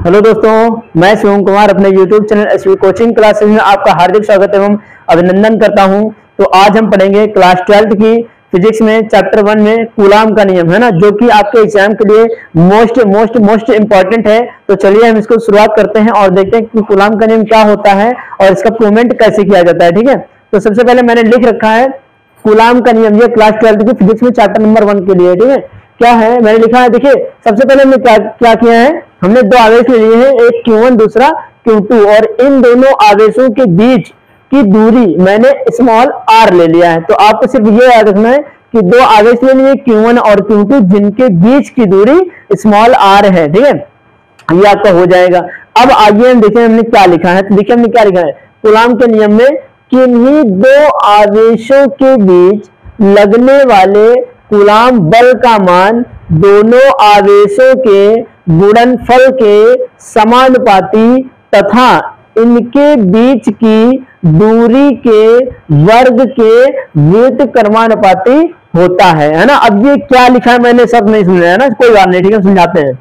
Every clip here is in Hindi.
हेलो दोस्तों, मैं शिवम कुमार अपने YouTube channel SV coaching classes में आपका हार्दिक स्वागत एवं अभिनंदन करता हूं। तो आज हम पढ़ेंगे क्लास 12th की फिजिक्स में चैप्टर 1 में कूलाम का नियम, है ना, जो कि आपके एग्जाम के लिए मोस्ट इंपॉर्टेंट है। तो चलिए हम इसको शुरुआत करते हैं और देखते हैं कि कूलाम का नियम क्या होता है और इसका प्रूवमेंट कैसे किया जाता है। ठीक है, तो सबसे पहले मैंने लिख रखा है कूलाम का नियम, ये क्लास 12th की फिजिक्स में चैप्टर नंबर 1 के लिए। ठीक है, क्या है मैंने लिखा है, देखिए सबसे पहले हमने क्या किया है, हमने दो आवेश ले लिए हैं, एक Q1 दूसरा Q2, और इन दोनों आवेशों के बीच की दूरी मैंने स्मॉल r ले लिया है। तो आपको सिर्फ ये याद रखना है कि दो आवेश ले लिए Q1 और Q2 जिनके बीच की दूरी स्मॉल r है। ठीक है, ये आपका हो जाएगा। अब आइए हम देखें हमने क्या लिखा है। तो देखिए हमने क्या लिखा है, कूलाम के नियम में किन्हीं दो आवेशों के बीच लगने वाले कूलाम बल का मान दोनों आवेशों के गुणनफल के समानुपाती तथा इनके बीच की दूरी के वर्ग के व्युत्क्रमानुपाती होता है ना। अब ये क्या लिखा है मैंने सब नहीं समझा है ना, कोई बात नहीं, ठीक है, समझाते हैं।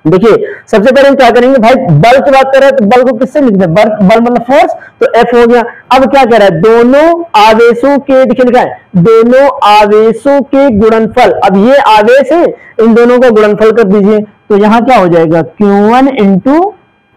देखिए सबसे पहले हम क्या करेंगे भाई, बल की बात कर रहे हैं तो बल को किससे लिखते हैं, बल मतलब फोर्स, तो F हो गया। अब क्या कह रहा है, दोनों आवेशों के, देखिए लिखा है दोनों आवेशों के गुणनफल। अब ये आवेश है, इन दोनों का गुणनफल कर दीजिए, तो यहां क्या हो जाएगा Q1 इंटू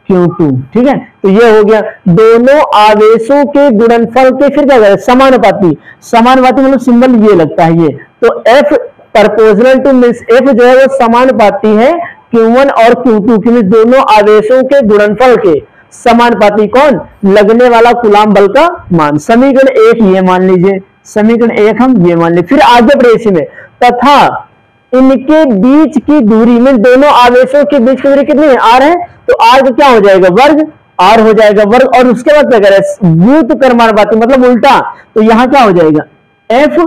Q2। ठीक है, तो ये हो गया दोनों आवेशों के गुणनफल के, फिर क्या करें, समानुपाती। समानुपाती मतलब सिंबल ये लगता है ये, तो F proportional to means F जो है वो समानुपाती है Q1 और Q2 के, दोनों आवेशों के गुणनफल के समानुपाती कौन, लगने वाला कूलाम बल का मान। समीकरण 1 ये मान लीजिए, समीकरण 1 हम ये मान लीजिए। फिर आगे बढ़े इसी में, तथा इनके बीच की दूरी में, दोनों आवेशों के बीच की दूरी कितनी है, r है, तो r का क्या हो जाएगा, वर्ग, r हो जाएगा वर्ग। और उसके बाद क्या करें, व्युत्क्रमानुपाती मतलब उल्टा, तो यहां क्या हो जाएगा, F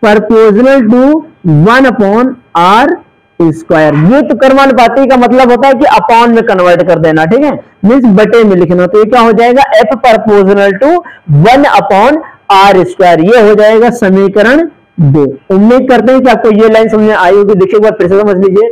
proportional to 1/r square. व्युत्क्रमानुपाती का मतलब होता है कि अपॉन में कन्वर्ट कर देना, ठीक है, मींस बटे में लिखना। तो ये क्या हो जाएगा, F proportional to 1/r square, ये हो जाएगा समीकरण 2। उम्मीद करते हैं कि आपको ये लाइन समझ में आई होगी। देखिए एक बार फिर से समझ लीजिए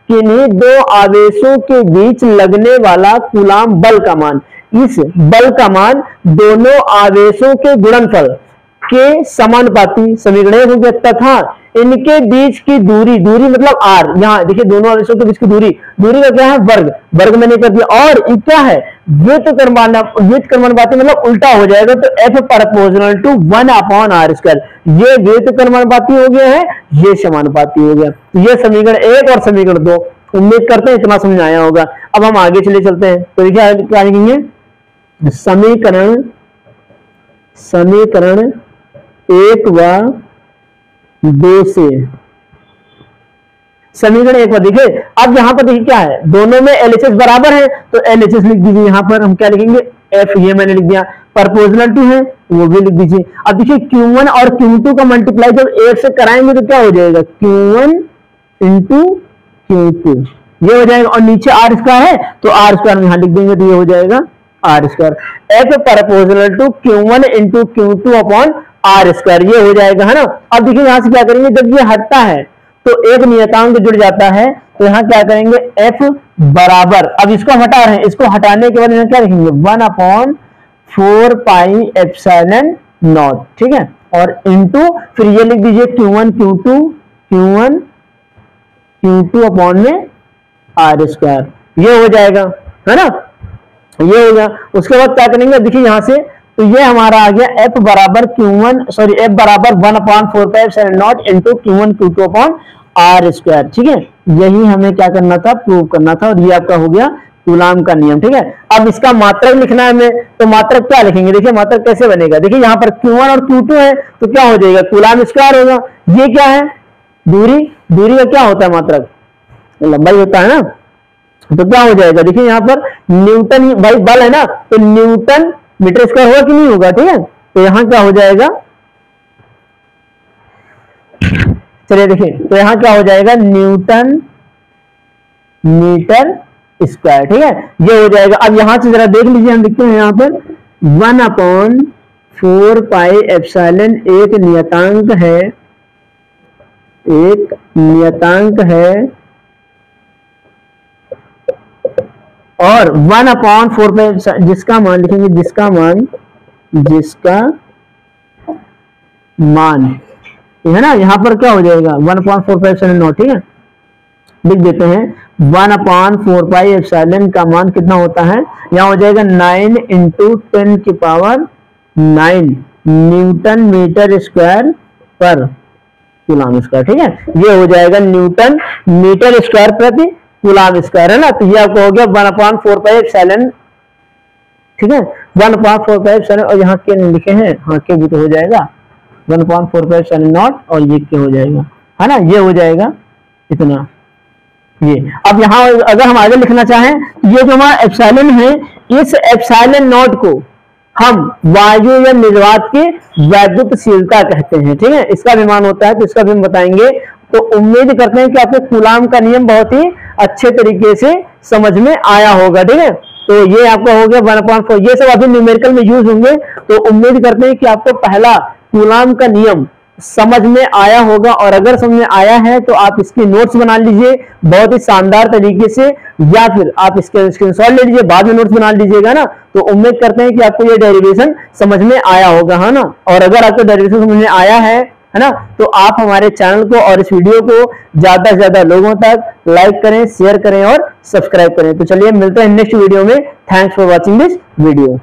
कि इन्हीं दो आवेशों के बीच लगने वाला कूलाम बल का मान, इस बल का मान दोनों आवेशों के गुणनफल के समानुपाती, समीकरण हो गया, तथा इनके बीच की दूरी, दूरी मतलब r, यहां देखिए दोनों आवेशों के बीच की दूरी, दूरी का क्या है, वर्ग, वर्ग मैंने कर दिया। और क्या है, व्युत्क्रमानुपाती मतलब उल्टा हो जाएगा, तो F proportional to 1/r square, ये व्युत्क्रमानुपाती हो गया है, ये समानुपाती हो गया। तो ये समीकरण 1 और समीकरण 2। उम्मीद करते हैं इतना समझ आया होगा। अब हम आगे चले चलते हैं, तो देखिए क्या लिखेंगे, समीकरण 1 व 2 से, समीकरण 1 पर देखिए, अब यहां पर देखिए क्या है, दोनों में LHS बराबर है, तो LHS लिख दीजिए। यहां पर हम क्या लिखेंगे, F ये मैंने लिख दिया, प्रपोर्शनल टू है वो भी लिख दीजिए। अब देखिए Q1 और Q2 का मल्टीप्लाई जब 1 से कराएंगे तो क्या हो जाएगा, Q1 इंटू Q2, ये हो जाएगा। और नीचे r स्क्वायर है तो r स्क्वायर यहां लिख देंगे, तो ये हो जाएगा r square. F proportional to Q1 into Q2 upon r square, ये हो जाएगा, है ना। अब देखिए यहां से क्या करेंगे, जब ये हटता है तो एक नियतांक जुड़ जाता है, तो यहां क्या करेंगे, F बराबर, अब इसको हटा रहे हैं, इसको हटाने के बाद यहां क्या लिखेंगे, 1/4 पाई एप्सिलॉन नॉट, ठीक है, और इंटू फिर ये लिख दीजिए Q1 Q2 अपॉन में r स्क्वायर, ये हो जाएगा, है ना, ये हो गया। उसके बाद क्या करेंगे, देखिए यहां से, तो ये हमारा आ गया F बराबर 1/4 pi epsilon not into Q1 Q2 upon r square, ठीक है। यही हमें क्या करना था, प्रूव करना था, और ये आपका हो गया कूलाम का नियम, ठीक है। अब इसका मात्रक लिखना है हमें, तो मात्रक क्या लिखेंगे, देखिए मात्रक कैसे बनेगा, देखिए यहाँ पर Q1 और Q2 है, तो क्या हो जाएगा, कूलाम स्क्वायर होगा। ये क्या है, दूरी, दूरी का क्या होता है, मात्रक लंबाई होता है ना, तो क्या हो जाएगा, देखिए यहाँ पर न्यूटन, भाई बल है ना, तो न्यूटन मीटर स्क्वायर होगा कि नहीं होगा, ठीक है। तो यहां क्या हो जाएगा, चलिए देखिए, तो यहां क्या हो जाएगा, न्यूटन मीटर स्क्वायर, ठीक है, ये हो जाएगा। अब यहां से जरा देख लीजिए, हम लिखते हैं यहां पर 1/4 पाई एप्सिलॉन, एक नियतांक है और 1/4 पे जिसका मान लिखेंगे, जिसका मान है ना, यहाँ पर क्या हो जाएगा 1/4 पाई एप्सिलॉन नॉट, ठीक है, लिख देते हैं 1/4 पाई एप्सिलॉन का मान कितना होता है, यहाँ हो जाएगा 9 × 10⁹ न्यूटन मीटर स्क्वायर पर कूलम स्क्वायर, ठीक है, ये हो जाएगा न्यूटन मीटर स्क्वायर प्रति कूलम स्क्वायर, है ना। तो ये आपको हो गया 1/4 पाई एप्सिलॉन, ठीक है, 1/4 पाई एप्सिलॉन, और यहाँ के लिखे हैं, हाँ के भी तो हो जाएगा 1/4 पाई एप्सिलॉन नॉट, और ये क्या हो जाएगा, है ना, ये हो जाएगा इतना ये। अब यहाँ अगर हम आगे लिखना चाहें, ये जो हमारा एप्सिलॉन है, इस एप्सिलॉन नॉट को हम वायु या निर्वात की वैद्युतशीलता कहते हैं, ठीक है, इसका भी मान होता है, तो इसका भी हम बताएंगे। तो उम्मीद करते हैं कि आपको कूलम का नियम बहुत ही अच्छे तरीके से समझ में आया होगा, ठीक है। तो ये आपका हो गया 1/4, ये सब अभी न्यूमेरिकल में यूज होंगे, तो उम्मीद करते हैं कि आपको पहला कूलम का नियम समझ में आया होगा, और अगर समझ में आया है तो आप इसकी नोट्स बना लीजिए बहुत ही शानदार तरीके से, या फिर आप इसके स्क्रीनशॉट ले लीजिए, बाद में नोट्स बना लीजिएगा ना। तो उम्मीद करते हैं कि आपको ये डेरिवेशन समझ में आया होगा, है ना। और अगर आपको डेरिवेशन समझ में आया है ना, तो आप हमारे चैनल को और इस वीडियो को ज्यादा से ज्यादा लोगों तक लाइक करें, शेयर करें और सब्सक्राइब करें। तो चलिए मिलते हैं नेक्स्ट वीडियो में। Thanks for watching this video.